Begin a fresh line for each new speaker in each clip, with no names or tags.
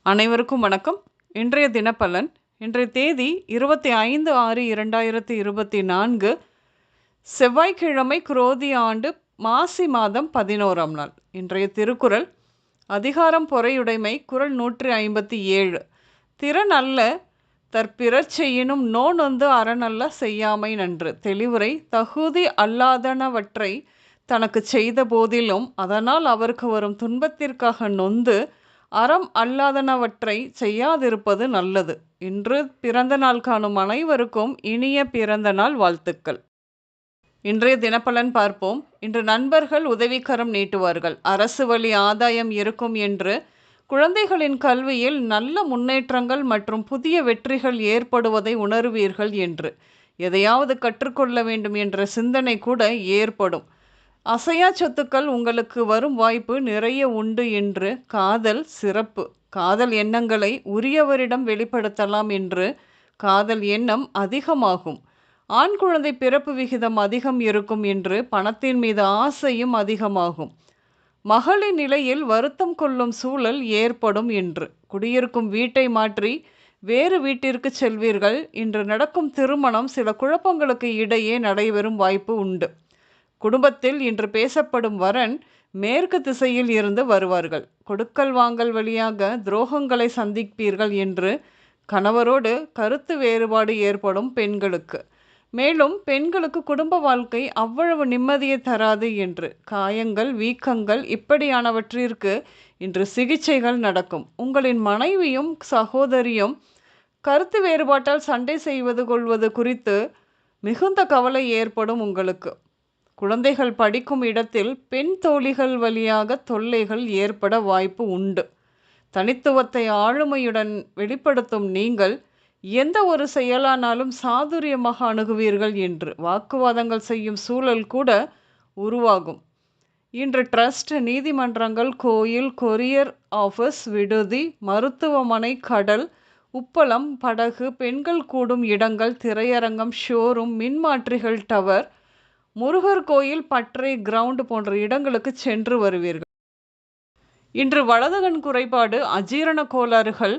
அனைவருக்கும் வணக்கம். இன்றைய தினப்பலன். இன்றைய தேதி 25/6/2024 செவ்வாய்க்கிழமை, குரோதி ஆண்டு மாசி மாதம் 11ஆம் நாள். இன்றைய திருக்குறள் அதிகாரம் பொறையுடைமை, குறள் 157. திறன் அல்ல தற்பிறச் செய்யினும் நோனொந்து அறனல்ல செய்யாமை நன்று. தெளிவுரை: தகுதி அல்லாதனவற்றை தனக்கு செய்த போதிலும் அதனால் அவருக்கு வரும் துன்பத்திற்காக நொந்து அறம் அல்லாதனவற்றை செய்யாதிருப்பது நல்லது. இன்று பிறந்த நாள் காணும் அனைவருக்கும் இனிய பிறந்த நாள் வாழ்த்துக்கள். இன்றைய தினப்பலன் பார்ப்போம். இன்று நண்பர்கள் உதவிக்கரம் நீட்டுவார்கள். அரசு வழி ஆதாயம் இருக்கும் என்று குழந்தைகளின் கல்வியில் நல்ல முன்னேற்றங்கள் மற்றும் புதிய வெற்றிகள் ஏற்படுவதை உணர்வீர்கள் என்று. எதையாவது கற்றுக்கொள்ள வேண்டும் என்ற சிந்தனை கூட ஏற்படும். அசையா சொத்துக்கள் உங்களுக்கு வரும் வாய்ப்பு நிறைய உண்டு என்று. காதல் சிறப்பு. காதல் எண்ணங்களை உரியவரிடம் வெளிப்படுத்தலாம் என்று. காதல் எண்ணம் அதிகமாகும். ஆண் குழந்தை பிறப்பு விகிதம் அதிகம் இருக்கும் என்று. பணத்தின் மீது ஆசையும் அதிகமாகும். மகளின் நிலையில் வருத்தம் கொள்ளும் சூழல் ஏற்படும் என்று. குடியிருக்கும் வீட்டை மாற்றி வேறு வீட்டிற்கு செல்வீர்கள். இன்று நடக்கும் திருமணம் சில குழப்பங்களுக்கு இடையே நடைபெறும் வாய்ப்பு உண்டு. குடும்பத்தில் இன்று பேசப்படும் வரன் மேற்கு திசையில் இருந்து வருவார்கள். கொடுக்கல் வாங்கல் வழியாக துரோகங்களை சந்திப்பீர்கள் என்று. கணவரோடு கருத்து வேறுபாடு ஏற்படும் பெண்களுக்கு. மேலும் பெண்களுக்கு குடும்ப வாழ்க்கை அவ்வளவு நிம்மதியை தராது என்று. காயங்கள், வீக்கங்கள் இப்படியானவற்றிற்கு இன்று சிகிச்சைகள் நடக்கும். உங்களின் மனைவியும் சகோதரியும் கருத்து வேறுபாட்டால் சண்டை செய்வது கொள்வது குறித்து மிகுந்த கவலை ஏற்படும் உங்களுக்கு. குழந்தைகள் படிக்கும் இடத்தில் பெண் தோழிகள் வழியாக தொல்லைகள் ஏற்பட வாய்ப்பு உண்டு. தனித்துவத்தை ஆளுமையுடன் வெளிப்படுத்தும் நீங்கள் எந்த ஒரு செயலானாலும் சாதுரியமாக அணுகுவீர்கள் என்று. வாக்குவாதங்கள் செய்யும் சூழல் கூட உருவாகும். இன்று ட்ரஸ்ட், நீதிமன்றங்கள், கோயில், கொரியர் ஆஃபீஸ், விடுதி, மருத்துவமனை, கடல், உப்பளம், படகு, பெண்கள் கூடும் இடங்கள், திரையரங்கம், ஷோரூம், மின்மாற்றிகள், டவர், முருகர் கோயில், பற்றை, கிரவுண்ட் போன்ற இடங்களுக்கு சென்று வருவீர்கள். இன்று வலதுகண் குறைபாடு, அஜீரண கோளாறுகள்,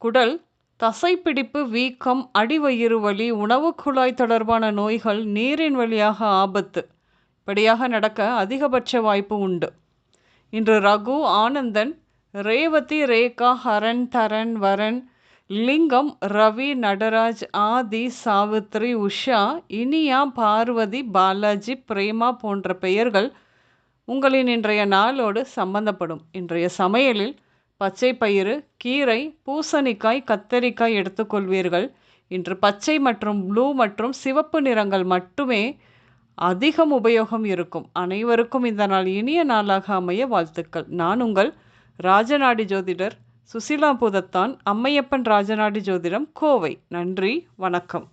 குடல், தசைப்பிடிப்பு, வீக்கம், அடிவயிறு வலி, உணவு குழாய் தொடர்பான நோய்கள், நீரின் வழியாக ஆபத்து இப்படியாக நடக்க அதிகபட்ச வாய்ப்பு உண்டு. இன்று ரகு, ஆனந்தன், ரேவதி, ரேகா, ஹரன், தரன், வரன், லிங்கம், ரவி, நடராஜ், ஆதி, சாவித்ரி, உஷா, இனியா, பார்வதி, பாலாஜி, பிரேமா போன்ற பெயர்கள் உங்களின் இன்றைய நாளோடு சம்பந்தப்படும். இன்றைய சமையலில் பச்சை பயிறு, கீரை, பூசணிக்காய், கத்தரிக்காய் எடுத்துக்கொள்வீர்கள். இன்று பச்சை மற்றும் ப்ளூ மற்றும் சிவப்பு நிறங்கள் மட்டுமே அதிகம் உபயோகம் இருக்கும். அனைவருக்கும் இந்த நாள் இனிய நாளாக அமைய வாழ்த்துக்கள். நான் உங்கள் ராஜநாடி ஜோதிடர் சுசிலா பூதத்தான், அம்மையப்பன் ராஜநாடி ஜோதிடம், கோவை. நன்றி, வணக்கம்.